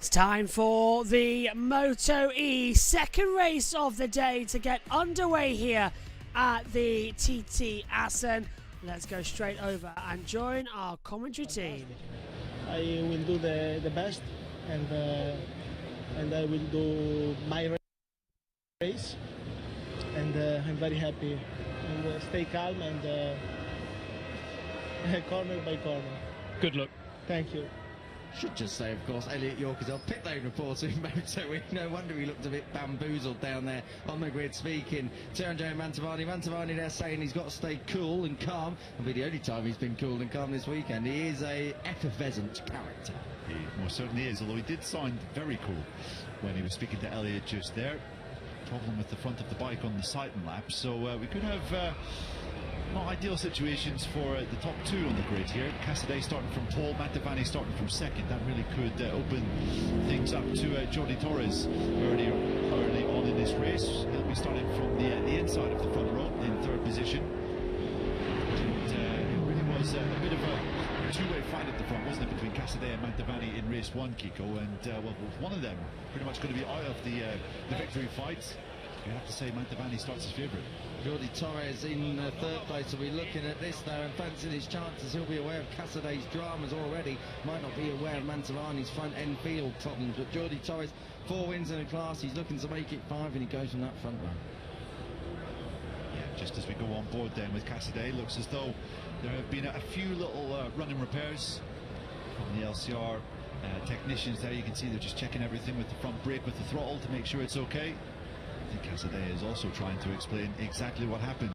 It's time for the MotoE second race of the day to get underway here at the TT Assen. Let's go straight over and join our commentary team. I will do the best, and I will do my race, and I'm very happy, and stay calm and corner by corner. Good luck. Thank you. Should just say, of course, Elliot York is our pit lane reporter in MotoE. No wonder he looked a bit bamboozled down there on the grid speaking to Andrea Mantovani. Mantovani there saying he's got to stay cool and calm. It'll be the only time he's been cool and calm this weekend. He is a effervescent character. He most certainly is, although he did sound very cool when he was speaking to Elliot just there. Problem with the front of the bike on the sighting lap, so we could have not ideal situations for the top two on the grid here. Cassidy starting from pole, Mantovani starting from second. That really could open things up to Jordi Torres early on in this race. He'll be starting from the inside of the front row in third position. And it really was a bit of a two-way fight at the front, wasn't it, between Cassidy and Mantovani in race one, Kiko? And well, one of them pretty much going to be out of the victory fight. You have to say Mantovani starts as favourite. Jordi Torres in third place will be looking at this though and fancying his chances. He'll be aware of Cassidy's dramas already. Might not be aware of Mantovani's front end field problems, but Jordi Torres, 4 wins in a class. He's looking to make it 5 and he goes from that front run. Yeah, just as we go on board then with Cassidy, looks as though there have been a few little running repairs from the LCR technicians there. You can see they're just checking everything with the front brake, with the throttle to make sure it's okay. I think Cassidy is also trying to explain exactly what happened.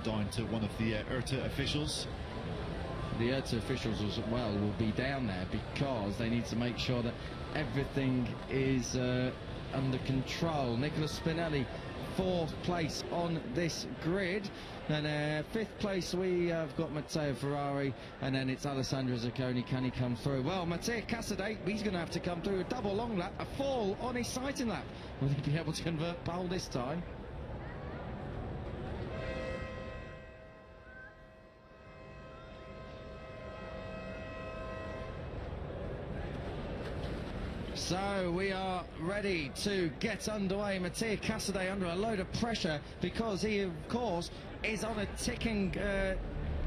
Down to one of the IRTA officials. The IRTA officials as well will be down there because they need to make sure that everything is under control. Nicola Spinelli, 4th place on this grid, and 5th place we have got Matteo Ferrari, and then it's Alessandro Zacconi. Can he come through? Well, Matteo Cassidy, he's going to have to come through a double long lap, a fall on his sighting lap. Will he be able to convert pole this time? So we are ready to get underway. Matteo Cassidy under a load of pressure because he, of course, is on a ticking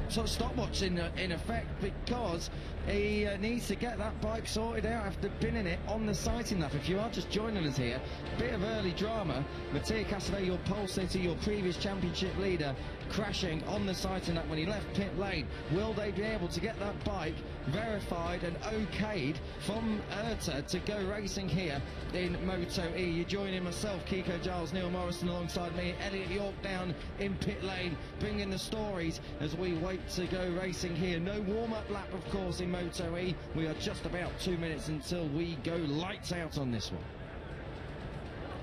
sort of stopwatch in effect, because he needs to get that bike sorted out after pinning it on the sighting lap. If you are just joining us here, bit of early drama. Matteo Cassidy, your pole sitter, your previous championship leader, crashing on the sighting lap when he left pit lane. Will they be able to get that bike verified and okayed from IRTA to go racing here in MotoE? You're joining myself, Kiko Giles, Neil Morrison alongside me, Elliot York down in pit lane, bringing the stories as we wait to go racing here. No warm-up lap, of course, in MotoE. We are just about 2 minutes until we go lights out on this one.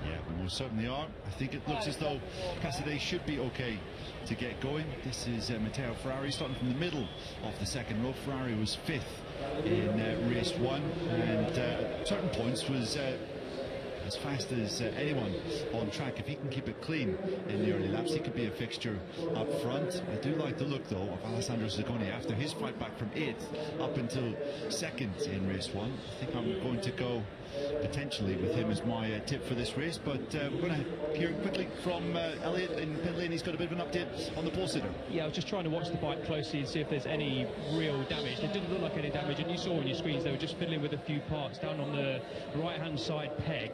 Yeah, we most certainly are. I think it looks as though Cassidy should be okay to get going. This is Matteo Ferrari starting from the middle of the second row. Ferrari was 5th in race 1, and at certain points was as fast as anyone on track. If he can keep it clean in the early laps, he could be a fixture up front. I do like the look, though, of Alessandro Zacconi after his fight back from 8th up until 2nd in race 1. I think I'm going to go potentially with him as my tip for this race, but we're going to hear quickly from Elliot in pit lane. He's got a bit of an update on the pole sitter. Yeah, I was just trying to watch the bike closely and see if there's any real damage. There didn't look like any damage, and you saw on your screens they were just fiddling with a few parts down on the right-hand side peg,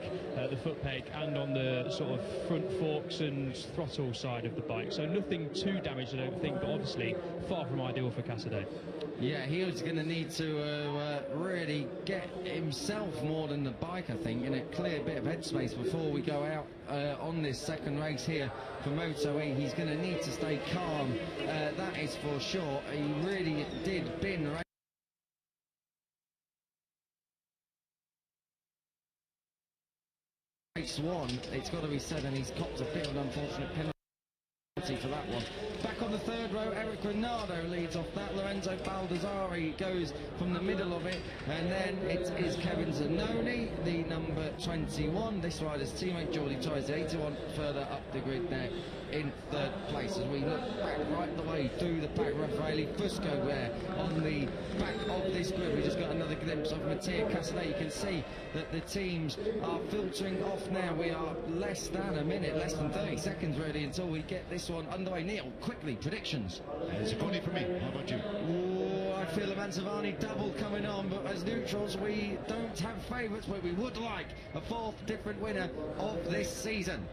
the foot peg, and on the sort of front forks and throttle side of the bike. So nothing too damaged, I don't think, but obviously far from ideal for Cassidy. Yeah, he was going to need to really get himself more than the bike, I think, in a clear bit of headspace before we go out on this second race here for MotoE. He's going to need to stay calm, that is for sure. He really did bin race one, it's got to be said, and he's copped a bit of an unfortunate penalty for that one. Back on the third row, Eric Granado leads off that. Lorenzo Baldassari goes from the middle of it, and then it is Kevin Zanoni, the number 21. This rider's teammate, Jordi Torres, the 81, further up the grid there in third place. As we look back right the way through the pack, Raffaele Fusco there on the back of this grid. We just got another glimpse of Mattia Casadei. You can see that the teams are filtering off now. We are less than a minute, less than 30 seconds really until we get this one underway. Neil, quickly, predictions. Zacconi for me. How about you? Ooh, I feel a Mantovani double coming on, but as neutrals we don't have favourites, but we would like a fourth different winner of this season.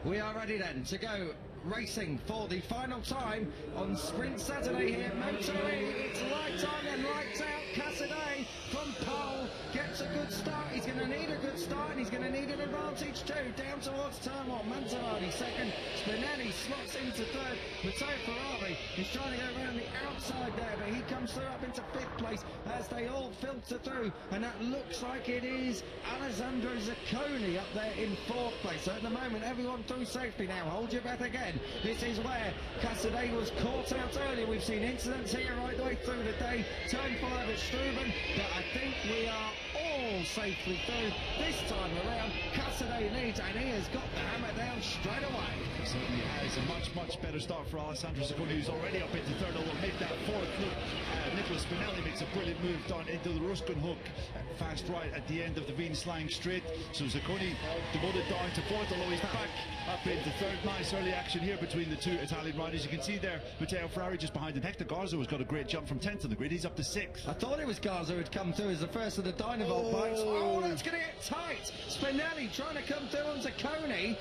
We are ready then to go racing for the final time on Sprint Saturday here at MotoE. It's lights on and lights out. Casadei from pole gets a good start. He's going to need a good start, and he's going to need an advantage too. Down towards turn one, Mantovani second, Spinelli slots into third. Matteo Ferrari is trying to go around the outside there, but he comes through up into fifth place as they all filter through, and that looks like it is Alessandro Zacconi up there in fourth place. So at the moment everyone through safety now. Hold your breath again. This is where Casadei was caught out earlier. We've seen incidents here right the way through the day. Turn 5 at Struben, but I think we are all safely through this time around. Casadei leads, and he has got the hammer down straight away. He certainly has a much better start for Alessandro Zacconi, who's already up into third, although make that fourth. Look, Nicholas Spinelli makes a brilliant move down into the Ruskin hook, fast right at the end of the Wienslang straight. So Zacconi demoted down to fourth, although he's back up into third. Nice early action here between the two Italian riders. You can see there Matteo Ferrari just behind him. Hector Garza has got a great jump from 10th on the grid. He's up to 6th. I thought it was Garza who'd come through as the first of the Dynavolt bikes. Oh, that's going to get tight. Spinelli trying to come through on Zacconi.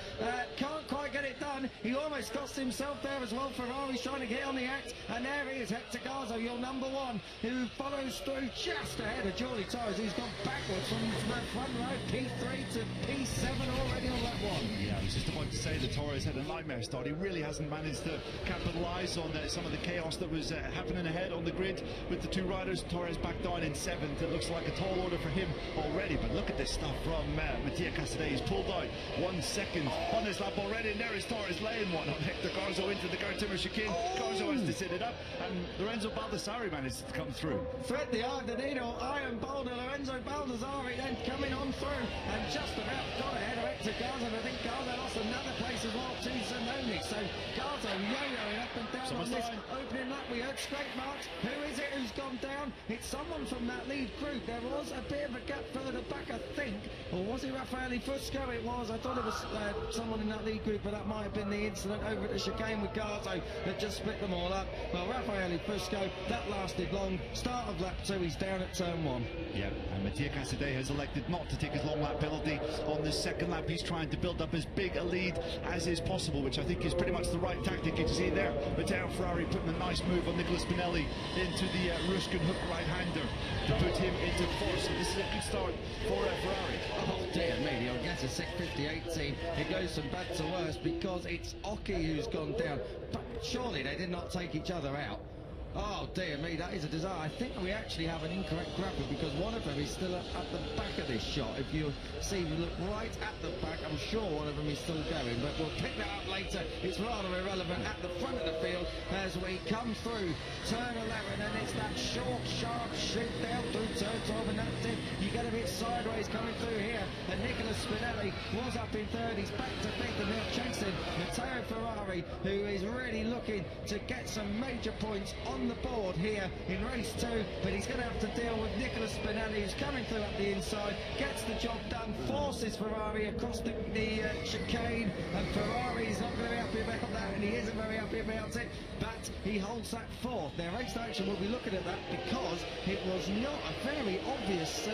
Can't quite get it done. He almost cost himself there as well. Ferrari's trying to get on the act, and there he is, Hector Garza, your number one, who follows through just ahead of Jordi Torres, who's gone backwards from the front row, P3 to P7 already on that one. Yeah, I was just about to say that Torres had a nightmare start. He really hasn't managed to capitalise on some of the chaos that was happening ahead on the grid with the two riders. Torres back down in 7th. It looks like a tall order for him already, but look at this stuff from Mattia Casadei. He's pulled out 1 second on his lap already, and there is Torres laying one on Hector Garza into the Gertimer chicane. Garza has to sit it up, and Lorenzo Baldassari managed to come through. Thread the eye of the needle, iron boulder, Lorenzo Baldassari then coming on through, and just about got ahead of Hector Garza, and I think Garza lost another place as well to Zanoni. So Garza yo-yoing up and down on this opening lap. We heard straight marks. Who is it who's gone down? It's someone from that lead group. There was a bit of a gap further back, I think. Or was it Raffaele Fusco? It was. I thought it was someone in that lead group, but that might have been the incident over at the chicane with Garza that just split them all up. Well, Raffaele Fusco, that lasted long. Start of lap 2, he's down at turn 1. Yeah, and Mattia Casadei has elected not to take his long lap penalty on the second lap. He's trying to build up as big a lead as is possible, which I think is pretty much the right tactic. You can see there Matteo Ferrari putting a nice move on Nicolas Spinelli into the Ruskin hook right-hander to put him into 4th. So this is a good start for Ferrari. Oh dear me, he'll get a 6:50.18. It goes from bad to worse because it's Oki who's gone down. But surely they did not take each other out. Oh dear me, that is a disaster. I think we actually have an incorrect graphic because one of them is still at the back of this shot. If you see, we look right at the back, I'm sure one of them is still going, but we'll pick that up later. It's rather irrelevant at the front of the field as we come through turn 11, and it's that short, sharp shoot down through turn 12, and that's it. You get a bit sideways coming through here, and Nicolas Spinelli was up in 3rd. He's back to 5th, and they're chasing Matteo Ferrari, who is really looking to get some major points on the board here in race 2, but he's going to have to deal with Nicolas Spinelli, who's coming through up the inside, gets the job done, forces Ferrari across the chicane, and Ferrari's not going to be happy about that, and he isn't very happy about it, but he holds that 4th. Now race action will be looking at that because it was not a very obvious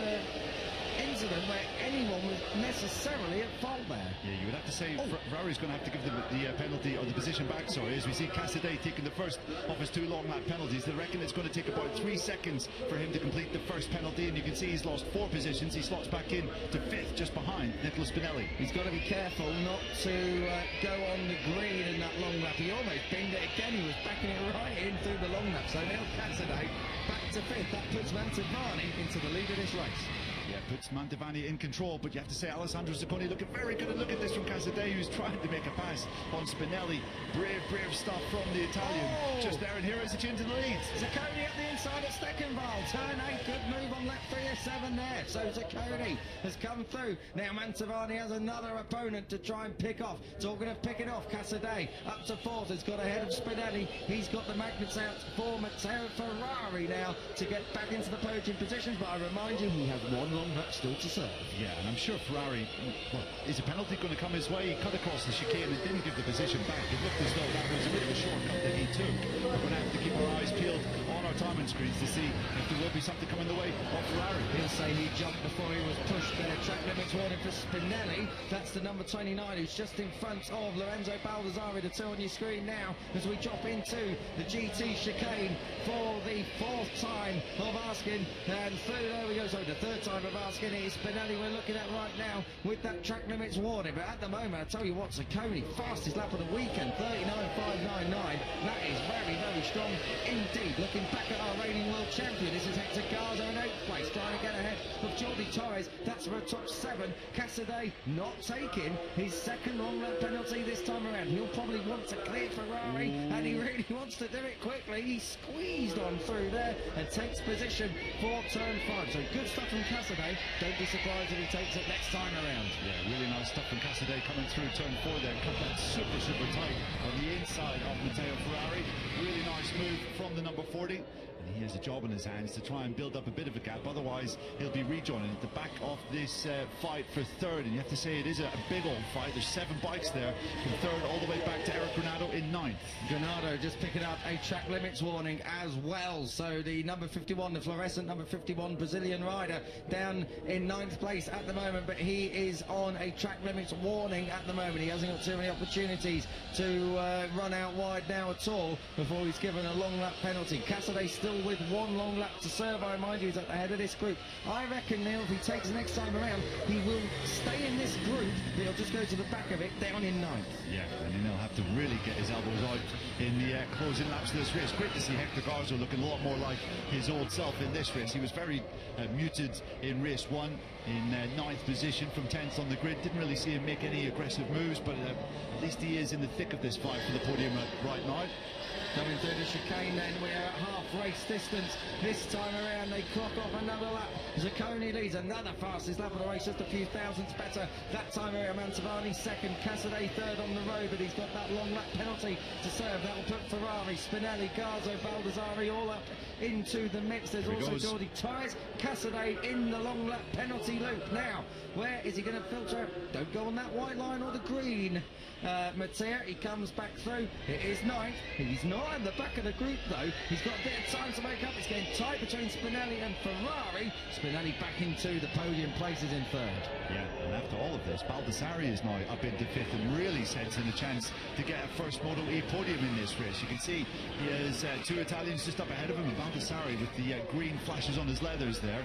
incident where anyone was necessarily at fault there. Yeah, you would have to say Ferrari's going to have to give them the penalty, or the position back, sorry, as we see Casadei taking the first of his 2 long lap penalties. They reckon it's going to take about 3 seconds for him to complete the first penalty, and you can see he's lost 4 positions. He slots back in to 5th, just behind Nicola Spinelli. He's got to be careful not to go on the green in that long lap. He almost binned it again. He was backing it right in through the long lap. So now Casadei back to 5th. That puts Mantovani into the lead of this race. Yeah, puts Mantovani in control, but you have to say Alessandro Zacconi looking very good. And look at this from Casadei, who's trying to make a pass on Spinelli. Brave stuff from the Italian. Just there, and here is the chin to the lead. Zacconi at the inside of Steckenwald. Turn 8, good move on lap 3 of 7 there. So Zacconi has come through. Now Mantovani has another opponent to try and pick off. Talking of picking off, Casadei up to 4th, has got ahead of Spinelli. He's got the magnets out for Matteo Ferrari now to get back into the podium positions, but I remind you, he has 1 long lap still to serve. Yeah, and I'm sure Ferrari, well, is a penalty going to come his way? He cut across the chicane and didn't give the position back. It looked as though that was a bit of a shortcut that he took. We're going to have to keep our eyes peeled on our timing screens to see if there will be something coming the way of Ferrari. He'll say he jumped before he was pushed there. Track limits warning for Spinelli. That's the number 29 who's just in front of Lorenzo Baldassarri. The 2 on your screen now as we drop into the GT chicane for the 4th time of asking. And there we go, sorry, the 3rd time of asking. It is Spinelli we're looking at right now with that track limits warning. But at the moment, I tell you what, Zacconi, fastest lap of the weekend, 39.599. That is very strong indeed. Looking back at our reigning world champion, this is Hector Garza in 8th place, trying to get ahead of Jordi Torres. That's for a top 7. Casadei not taking his 2nd long lap penalty this time around. He'll probably want to clear Ferrari, and he really wants to do it quickly. He squeezed on through there and takes position for turn 5. So good stuff from Casadei. Don't be surprised if he takes it next time around. Yeah, really nice stuff from Casadei coming through turn 4 there. Cut that super tight on the inside of Matteo Ferrari. Really nice move from the number 40. And he has a job in his hands to try and build up a bit of a gap, otherwise he'll be rejoining at the back of this fight for 3rd. And you have to say it is a big old fight. There's 7 bikes there from 3rd all the way back to Eric Granado in 9th. Granado just picking up a track limits warning as well. So the number 51, the fluorescent number 51 Brazilian rider, down in 9th place at the moment, but he is on a track limits warning at the moment. He hasn't got too many opportunities to run out wide now at all before he's given a long lap penalty. Casadei still with 1 long lap to serve. I remind you, he's at the head of this group. I reckon, Neil, if he takes next time around, he will stay in this group. He'll just go to the back of it, down in 9th. Yeah, and then he'll have to really get his elbows out in the closing laps of this race. Great to see Hector Garza looking a lot more like his old self in this race. He was very muted in race 1, in 9th position from 10th on the grid. Didn't really see him make any aggressive moves, but at least he is in the thick of this fight for the podium right now. Coming through the chicane then, we are at half race distance. This time around they clock off another lap. Zacconi leads, another fastest lap of the race, just a few thousandths better. That time around Mantovani 2nd, Casadei 3rd on the road, but he's got that long lap penalty to serve. That will put Ferrari, Spinelli, Garzo, Baldassarri all up into the mix. There's also Jordi Torres, Casadei in the long lap penalty loop. Now, where is he going to filter? Don't go on that white line or the green. Matteo, he comes back through. It is 9th. He's not in the back of the group though. He's got a bit of time to make up. It's getting tight between Spinelli and Ferrari. Spinelli back into the podium places in 3rd. Yeah, and after all of this, Baldassarri is now up into 5th and really sensing a chance to get a first MotoE podium in this race. You can see he has 2 Italians just up ahead of him, and Baldassarri with the green flashes on his leathers there,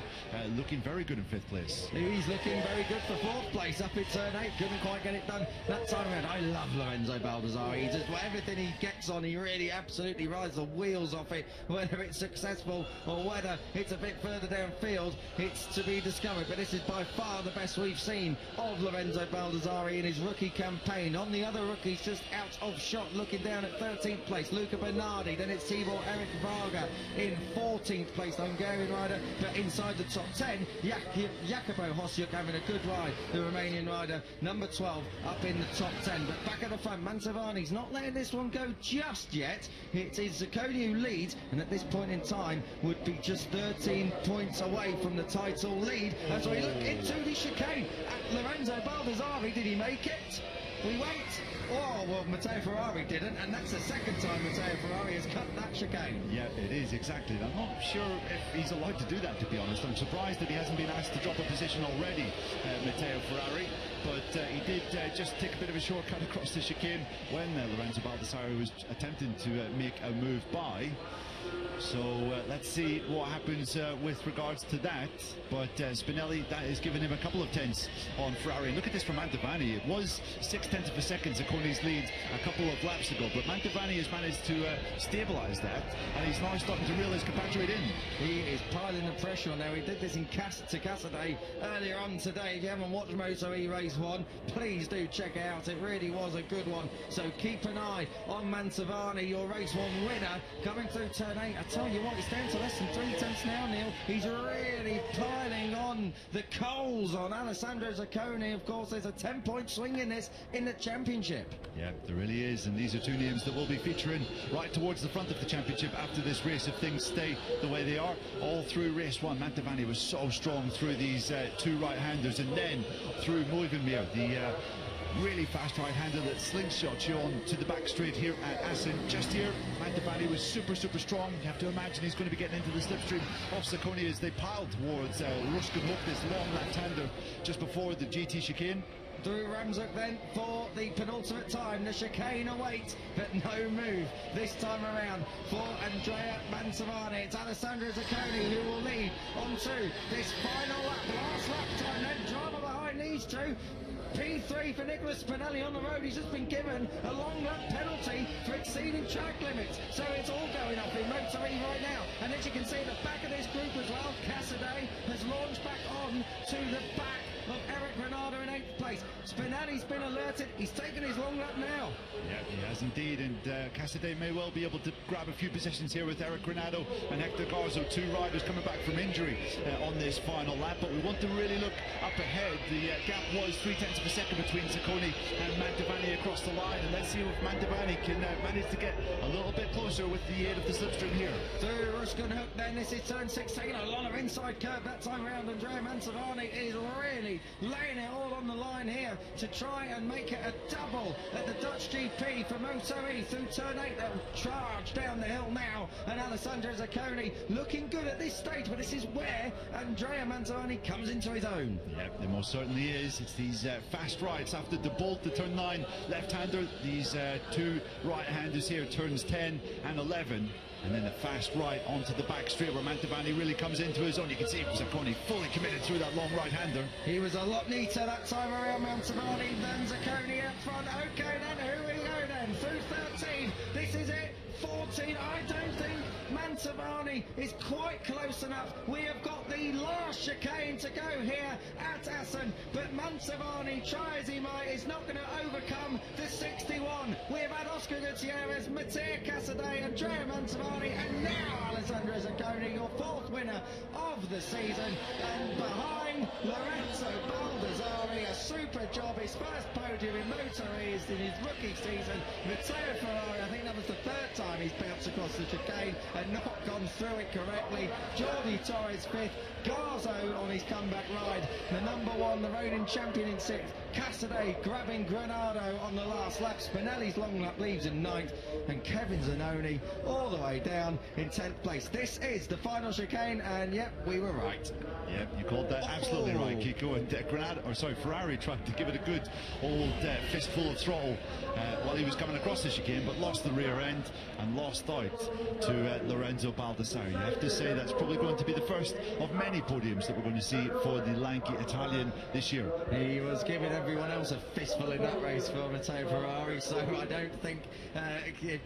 looking very good in 5th place. He's looking very good for 4th place up in turn 8. Couldn't quite get it done that time around. I love Lorenzo Baldassarri. He just, everything he gets on, he really absolutely rides the wheels off it. Whether it's successful or whether it's a bit further downfield, it's to be discovered. But this is by far the best we've seen of Lorenzo Baldassarri in his rookie campaign. On the other rookies, just out of shot, looking down at 13th place, Luca Bernardi. Then it's Tibor Eric Varga in 14th place, the Hungarian rider. But inside the top 10, Jacopo Hosjuk having a good ride, the Romanian rider, number 12, up in the top 10. But back at the front, Mantovani's not letting this one go just yet. It is Zacconi who leads, and at this point in time would be just 13 points away from the title lead. As we look into the chicane at Lorenzo Baldassarri, did he make it? We wait Oh, well, Matteo Ferrari didn't, and that's the second time Matteo Ferrari has cut that chicane. Yeah, it is, exactly. I'm not sure if he's allowed to do that, to be honest. I'm surprised that he hasn't been asked to drop a position already, Matteo Ferrari. But he did just take a bit of a shortcut across the chicane when Lorenzo Baldassarri was attempting to make a move by. So let's see what happens with regards to that. But Spinelli, that has given him a couple of tenths on Ferrari. And look at this from Mantovani. It was 0.6 of a second Zacconi's lead a couple of laps ago, but Mantovani has managed to stabilise that, and he's now starting to reel his compatriot in. He is piling the pressure on now. He did this in Cassidy earlier on today. If you haven't watched MotoE Race 1, please do check it out. It really was a good one. So keep an eye on Mantovani, your Race 1 winner, coming through turn 8. I tell you what, it's down to less than 3 tenths now, Neil. He's really piling on the coals on Alessandro Zacconi. Of course, there's a 10-point swing in this in the championship. Yeah, there really is, and these are two names that will be featuring right towards the front of the championship after this race if things stay the way they are. All through race 1, Mantovani was so strong through these two right-handers, and then through Moivenmir, the really fast right-hander that slingshot you on to the back straight here at Assen. Just here, Mantovani was super strong. You have to imagine he's going to be getting into the slipstream of Zacconi as they piled towards Ruskin Hook, this long left-hander just before the GT chicane. Through Ramsuk then for the penultimate time. The chicane awaits, but no move this time around for Andrea Mantovani. It's Alessandro Zacconi who will lead onto this final lap. Last lap time then, drama behind these two. P3 for Nicholas Spinelli on the road. He's just been given a long lap penalty for exceeding track limits. So it's all going up in MotoE right now. And as you can see, the back of this group as well, Cassidy has launched back on to the back of Eric Granado in 8th place. Spinelli's been alerted. He's taken his long lap now. Yeah, he has indeed, and Cassidy may well be able to grab a few positions here with Eric Granado and Hector Garzo, two riders coming back from injury on this final lap. But we want to really look up ahead. The gap was 0.3 of a second between Zacconi and Mantovani across the line, and let's see if Mantovani can manage to get a little bit closer with the aid of the slipstream here. Through Ruskin Hook then, this is turn 6, taking a lot of inside curve that time around. Andrea Mantovani is really laying it all on the line here to try and make it a double at the Dutch GP for MotoE through turn 8. They'll charge down the hill now, and Alessandro Zacconi looking good at this stage, but this is where Andrea Mantovani comes into his own. Yeah, it most certainly is. It's these fast rights after the bolt, the turn 9 left-hander, these two right-handers here, turns 10 and 11. And then the fast right onto the back straight where Mantovani really comes into his own. You can see Zacconi fully committed through that long right-hander. He was a lot neater that time around. Mantovani, then Zacconi up front. Okay then, here we go then. Through 13, this is it. 14, I don't think Mantovani is quite close enough. We have got the last chicane to go here at Assen, but Mantovani, try as he might, is not going to overcome the 61. We have had Oscar Gutierrez, Mattia Cassidy, Andrea Mantovani, and now Alessandro Zacconi, your 4th winner of the season, and behind Lorenzo Baldassarri, a super job, his first podium in MotoE in his rookie season. Matteo Ferrari, I think that was the 3rd time he's bounced across the chicane and not gone through it correctly. Jordi Torres 5th, Garzo on his comeback ride, the number 1, the reigning champion in 6th. Cassidy grabbing Granado on the last lap. Spinelli's long lap leaves in 9th, and Kevin Zanoni all the way down in 10th place. This is the final chicane, and yep, we were right. Yep, you called that absolutely right, Kiko. And Ferrari tried to give it a good old fistful of throttle while he was coming across the chicane, but lost the rear end and lost out to Lorenzo Baldassarri. You have to say that's probably going to be the first of many podiums that we're going to see for the lanky Italian this year. He was giving everyone else a fistful in that race for Matteo Ferrari, so I don't think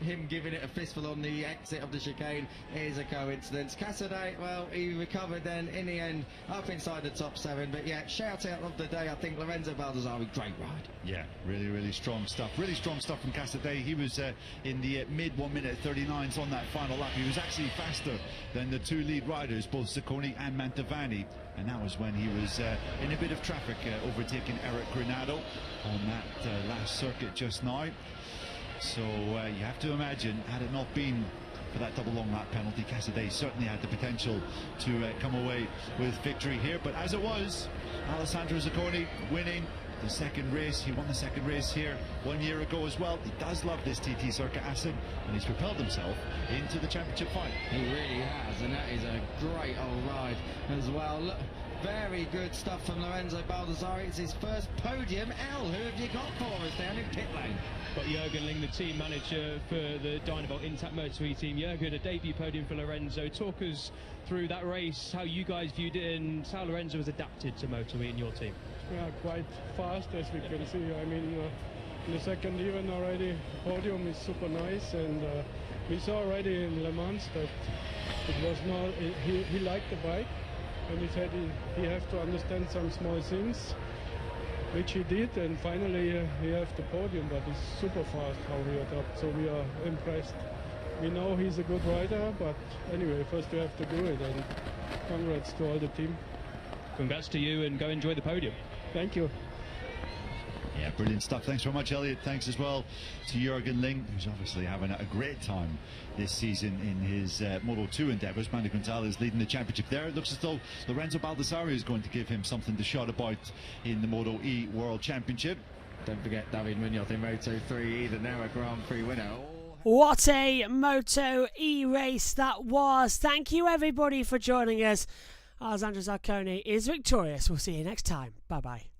him giving it a fistful on the exit of the chicane is a coincidence. Cassidy, well, he recovered then in the end up inside the top 7, but yeah, shout out of the day, I think Lorenzo Baldassarri, great ride. Yeah, really strong stuff. Really strong stuff from Cassidy. He was in the mid 1 minute 39s on that final lap. He was actually faster than the two lead riders, both Zacconi and Mantovani, and that was when he was in a bit of traffic overtaking Eric Granado on that last circuit just now. So you have to imagine, had it not been for that double long lap penalty, Cassidy certainly had the potential to come away with victory here, but as it was, Alessandro Zacconi winning the second race. He won the second race here 1 year ago as well. He does love this TT Circuit Assen, and he's propelled himself into the championship fight. He really has, and that is a great old ride as well. Look, very good stuff from Lorenzo Baldassarri. It's his first podium. Who have you got for us down in pit lane? Got Jürgen Ling, the team manager for the Dynavolt Intact MotoE team. Jürgen, a debut podium for Lorenzo. Talk us through that race, how you guys viewed it, and how Lorenzo has adapted to MotoE in your team. Yeah, quite fast, as we can see. I mean, in the second event already, podium is super nice, and we saw already in Le Mans that it was not. He liked the bike, and he said he have to understand some small things, which he did, and finally he have the podium. But it's super fast how he adapt. So we are impressed. We know he's a good rider, but anyway, first you have to do it, and congrats to all the team. Congrats to you, and go enjoy the podium. Thank you. Yeah, brilliant stuff. Thanks very much, Elliot. Thanks as well to Jürgen Ling, who's obviously having a great time this season in his Moto2 endeavours. Manu Gonzalez leading the championship there. It looks as though Lorenzo Baldassarri is going to give him something to shout about in the MotoE World Championship. Don't forget David Munoz in Moto3, either now a Grand Prix winner. What a MotoE race that was. Thank you everybody for joining us. Alessandro Zacconi is victorious. We'll see you next time. Bye bye.